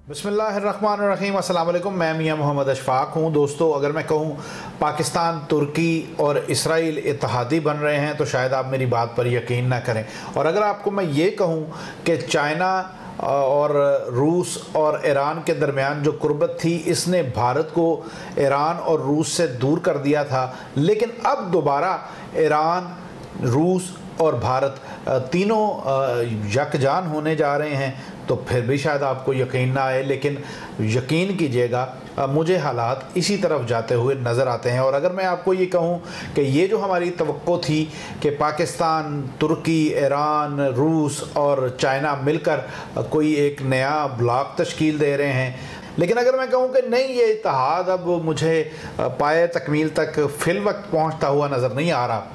बिस्मिल्लाहिर्रहमानिर्रहीम, अस्सलाम वालेकुम। मैं मियां मोहम्मद अशफाक हूँ। दोस्तों, अगर मैं कहूँ पाकिस्तान, तुर्की और इसराइल इत्तेहादी बन रहे हैं तो शायद आप मेरी बात पर यकीन ना करें। और अगर आपको मैं ये कहूँ कि चाइना और रूस और ईरान के दरमियान जो कुर्बत थी, इसने भारत को ईरान और रूस से दूर कर दिया था, लेकिन अब दोबारा ईरान, रूस और भारत तीनों यकजान होने जा रहे हैं, तो फिर भी शायद आपको यकीन ना आए, लेकिन यकीन कीजिएगा मुझे हालात इसी तरफ जाते हुए नज़र आते हैं। और अगर मैं आपको ये कहूँ कि ये जो हमारी तवक्को थी कि पाकिस्तान, तुर्की, ईरान, रूस और चाइना मिलकर कोई एक नया ब्लॉक तश्कील दे रहे हैं, लेकिन अगर मैं कहूँ कि नहीं, ये इत्तेहाद अब मुझे पाए तकमील तक फिल वक्त पहुँचता हुआ नज़र नहीं आ रहा,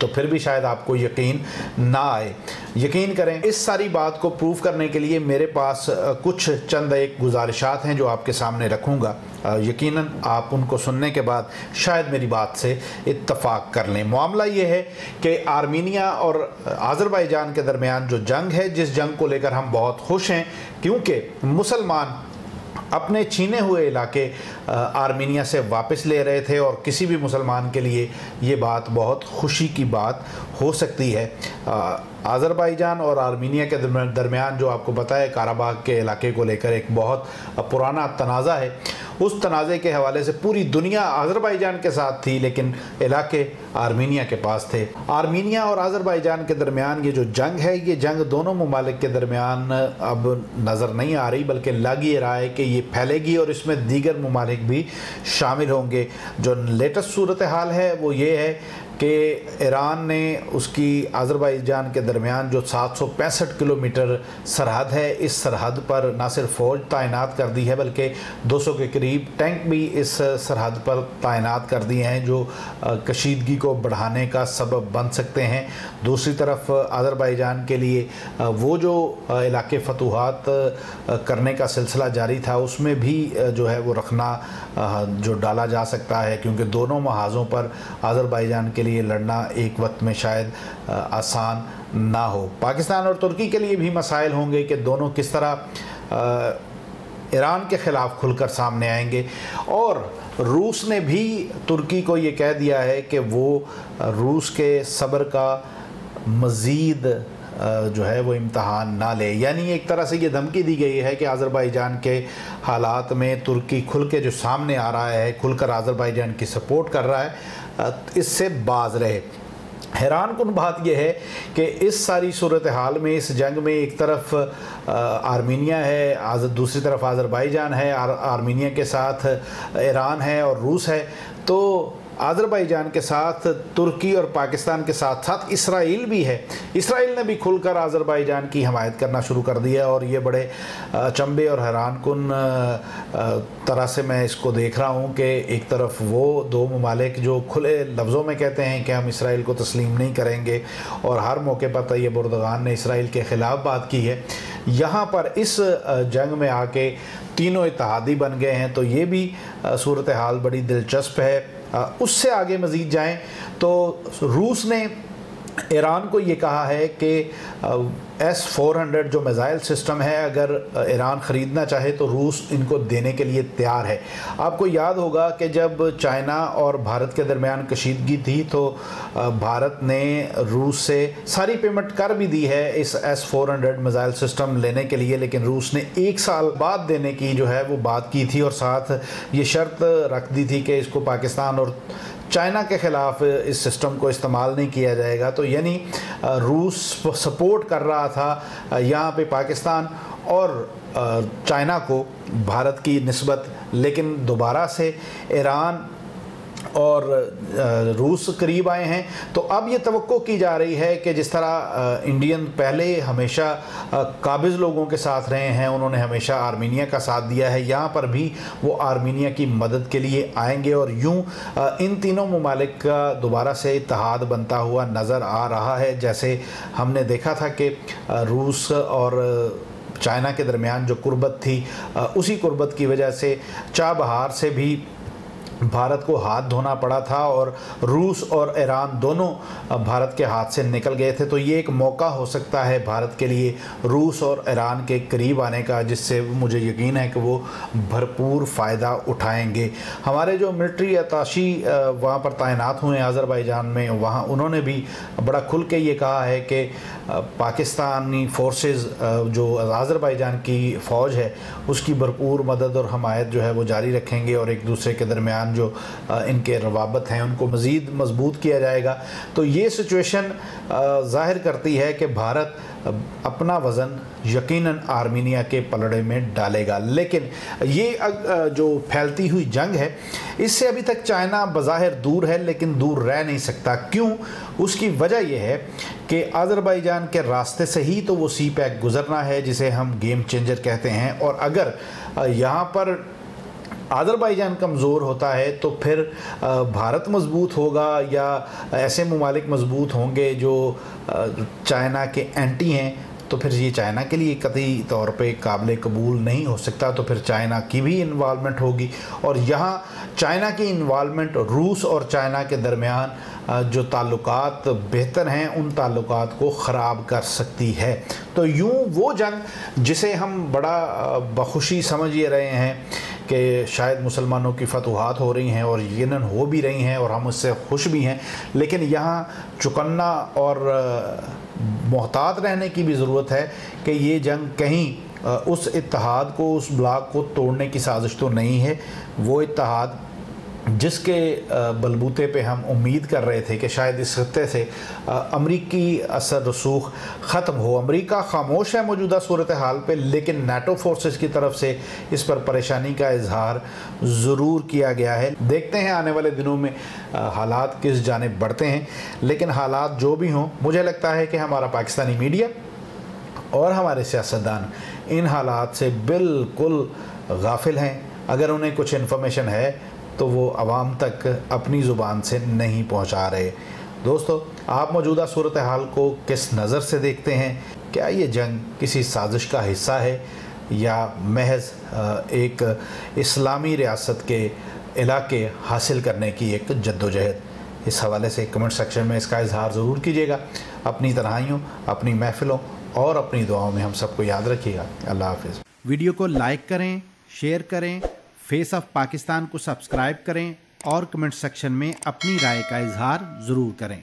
तो फिर भी शायद आपको यकीन ना आए। यकीन करें, इस सारी बात को प्रूव करने के लिए मेरे पास कुछ चंद एक गुजारिशात हैं जो आपके सामने रखूँगा। यकीनन आप उनको सुनने के बाद शायद मेरी बात से इत्तफाक कर लें। मामला ये है कि आर्मीनिया और आज़रबाईजान के दरमियान जो जंग है, जिस जंग को लेकर हम बहुत खुश हैं, क्योंकि मुसलमान अपने छीने हुए इलाके आर्मीनिया से वापस ले रहे थे, और किसी भी मुसलमान के लिए ये बात बहुत खुशी की बात हो सकती है। आज़रबाईजान और आर्मीनिया के दरमियान जो आपको पता है, काराबाग के इलाके को लेकर एक बहुत पुराना तनाज़ा है। उस तनाज़े के हवाले से पूरी दुनिया आज़रबाईजान के साथ थी, लेकिन इलाके आर्मीनिया के पास थे। आर्मीनिया और आज़रबाईजान के दरमियान ये जो जंग है, ये जंग दोनों ममालिक के दरमियान अब नज़र नहीं आ रही, बल्कि लग ये रहा है कि ये फैलेगी और इसमें दीगर ममालिक भी शामिल होंगे। जो लेटेस्ट सूरत हाल है वो ये है कि ईरान ने उसकी आज़रबाईजान के दरमियान जो 765 किलोमीटर सरहद है, इस सरहद पर ना सिर्फ फ़ौज तैनात कर दी है, बल्कि 200 के करीब टैंक भी इस सरहद पर तैनात कर दिए हैं, जो कशीदगी को बढ़ाने का सबब बन सकते हैं। दूसरी तरफ आज़रबाईजान के लिए वो जो इलाके फतूहात करने का सिलसिला जारी था, उसमें भी जो है वो रखना जो डाला जा सकता है, क्योंकि दोनों महाज़ों पर आज़रबाईजान के लिए लड़ना एक वक्त में शायद आसान ना हो। पाकिस्तान और तुर्की के लिए भी मसाइल होंगे कि दोनों किस तरह ईरान के ख़िलाफ़ खुलकर सामने आएंगे। और रूस ने भी तुर्की को ये कह दिया है कि वो रूस के सब्र का मज़ीद जो है वो इम्तहान ना ले, यानी एक तरह से ये धमकी दी गई है कि आज़रबाईजान के हालात में तुर्की खुल के जो सामने आ रहा है, खुलकर आज़रबाईजान की सपोर्ट कर रहा है, इससे बाज रहे। हैरान कुन बात यह है कि इस सारी सूरत हाल में, इस जंग में एक तरफ आर्मीनिया है, दूसरी तरफ आज़रबाईजान है, आर्मीनिया के साथ ईरान है और रूस है, तो आज़रबाईजान के साथ तुर्की और पाकिस्तान के साथ साथ इसराइल भी है। इसराइल ने भी खुलकर आज़रबाईजान की हमायत करना शुरू कर दिया है, और ये बड़े अचंभे और हैरान कुन तरह से मैं इसको देख रहा हूँ कि एक तरफ वो दो ममालिक जो खुले लफ्ज़ों में कहते हैं कि हम इसराइल को तस्लीम नहीं करेंगे, और हर मौके पर तैयब एर्दोगान ने इसराइल के ख़िलाफ़ बात की है, यहाँ पर इस जंग में आके तीनों इत्तेहादी बन गए हैं। तो ये भी सूरत हाल बड़ी दिलचस्प है। उससे आगे मज़ीद जाएं तो रूस ने ईरान को ये कहा है कि S-400 जो मिज़ाइल सिस्टम है, अगर ईरान ख़रीदना चाहे तो रूस इनको देने के लिए तैयार है। आपको याद होगा कि जब चाइना और भारत के दरमियान कशीदगी थी, तो भारत ने रूस से सारी पेमेंट कर भी दी है इस S-400 मिज़ाइल सिस्टम लेने के लिए, लेकिन रूस ने 1 साल बाद देने की जो है वो बात की थी, और साथ ये शर्त रख दी थी कि इसको पाकिस्तान और चाइना के ख़िलाफ़ इस सिस्टम को इस्तेमाल नहीं किया जाएगा। तो यानी रूस सपोर्ट कर रहा था यहाँ पे पाकिस्तान और चाइना को भारत की निस्बत, लेकिन दोबारा से ईरान और रूस करीब आए हैं। तो अब ये तवक्को की जा रही है कि जिस तरह इंडियन पहले हमेशा काबिज़ लोगों के साथ रहे हैं, उन्होंने हमेशा आर्मीनिया का साथ दिया है, यहाँ पर भी वो आर्मीनिया की मदद के लिए आएंगे, और यूँ इन तीनों ममालिक का दोबारा से इत्तेहाद बनता हुआ नज़र आ रहा है। जैसे हमने देखा था कि रूस और चाइना के दरमियान जो कुर्बत थी, उसी कुर्बत की वजह से चाबहार से भी भारत को हाथ धोना पड़ा था और रूस और ईरान दोनों भारत के हाथ से निकल गए थे। तो ये एक मौका हो सकता है भारत के लिए रूस और ईरान के करीब आने का, जिससे मुझे यकीन है कि वो भरपूर फ़ायदा उठाएंगे। हमारे जो मिलिट्री अताशी वहाँ पर तैनात हुए हैं अज़रबैजान में, वहाँ उन्होंने भी बड़ा खुल के ये कहा है कि पाकिस्तानी फोर्सेस जो अज़रबैजान की फ़ौज है उसकी भरपूर मदद और हमायत जो है वो जारी रखेंगे और एक दूसरे के दरमियान जो इनके रवाबत हैं उनको मज़ीद मजबूत किया जाएगा। तो ये सिचुएशन ज़ाहिर करती है कि भारत अपना वज़न यकीनन आर्मीनिया के पलड़े में डालेगा। लेकिन ये जो फैलती हुई जंग है इससे अभी तक चाइना बज़ाहिर दूर है, लेकिन दूर रह नहीं सकता। क्यों? उसकी वजह यह है कि अज़रबैजान के रास्ते से ही तो वो सी पैक गुज़रना है, जिसे हम गेम चेंजर कहते हैं। और अगर यहाँ पर अज़रबैजान कमज़ोर होता है तो फिर भारत मजबूत होगा या ऐसे ममालिक मजबूत होंगे जो चाइना के एंटी हैं, तो फिर ये चाइना के लिए कतई तौर पे काबिल कबूल नहीं हो सकता। तो फिर चाइना की भी इन्वॉल्वमेंट होगी और यहाँ चाइना की इन्वॉल्वमेंट रूस और चाइना के दरमियान जो ताल्लुकात बेहतर हैं उन ताल्लुकात को ख़राब कर सकती है। तो यूँ वो जंग जिसे हम बड़ा बखुशी समझ ये रहे हैं कि शायद मुसलमानों की फतूहात हो रही हैं और यकीनन हो भी रही हैं और हम उससे खुश भी हैं, लेकिन यहाँ चौकन्ना और मोहतात रहने की भी ज़रूरत है कि ये जंग कहीं उस इत्तेहाद को, उस ब्लॉक को तोड़ने की साजिश तो नहीं है। वो इत्तेहाद जिसके बलबूते पे हम उम्मीद कर रहे थे कि शायद इस खत्ते से अमरीकी असर रसूख ख़त्म हो। अमरीका खामोश है मौजूदा सूरत हाल पे, लेकिन नाटो फोर्सेस की तरफ से इस पर परेशानी का इजहार ज़रूर किया गया है। देखते हैं आने वाले दिनों में हालात किस जानिब बढ़ते हैं। लेकिन हालात जो भी हों, मुझे लगता है कि हमारा पाकिस्तानी मीडिया और हमारे सियासतदान इन हालात से बिल्कुल गाफिल हैं। अगर उन्हें कुछ इन्फॉर्मेशन है तो वो आवाम तक अपनी ज़ुबान से नहीं पहुंचा रहे। दोस्तों, आप मौजूदा सूरत हाल को किस नज़र से देखते हैं? क्या ये जंग किसी साजिश का हिस्सा है या महज एक इस्लामी रियासत के इलाके हासिल करने की एक जद्दोजहद? इस हवाले से कमेंट सेक्शन में इसका इजहार ज़रूर कीजिएगा। अपनी तन्हाइयों, अपनी महफ़िलों और अपनी दुआओं में हम सबको याद रखिएगा। अल्लाह हाफ़िज़। वीडियो को लाइक करें, शेयर करें, फेस ऑफ पाकिस्तान को सब्सक्राइब करें और कमेंट सेक्शन में अपनी राय का इजहार ज़रूर करें।